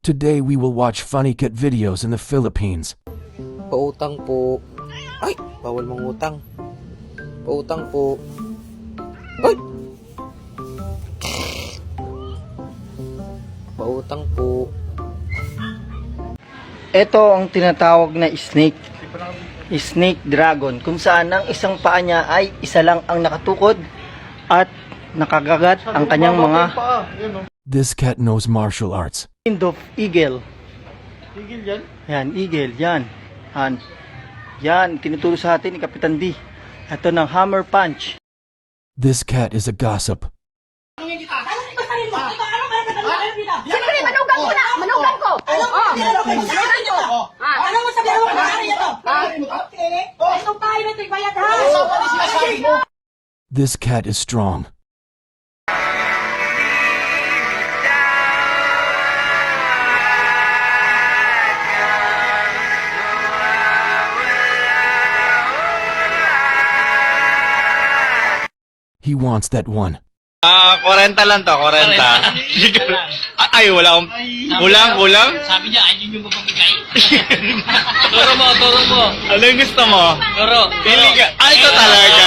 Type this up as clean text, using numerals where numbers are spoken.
Today we will watch funny cat videos in the Philippines. Pautang po. Ay, bawal mangutang. Pautang po. Ay! Pautang po. Ito ang tinatawag na snake. Snake dragon, kung saan ang isang paa niya ay isa lang ang nakatukod at nakagagat ang kanyang mga This cat knows martial arts. kind of eagle. Eagle yan? Yan, eagle, yan. Yan, tinuturo sa atin ni Kapitan D. Ito ng hammer punch. This cat is a gossip. Siyempre, manugang ko na! Manugang ko! Manugang ko! Ano mo sabihin mo kung nangyari ito? Ito tayo na tigbayad ha! This cat is strong. He wants that one. 40 lang to, 40. Ay, wala akong... Kulang? Sabi niya, ayun yung mapapagay. Turo mo. Ano yung gusto mo? Turo. Pili ka. Ay, ito talaga.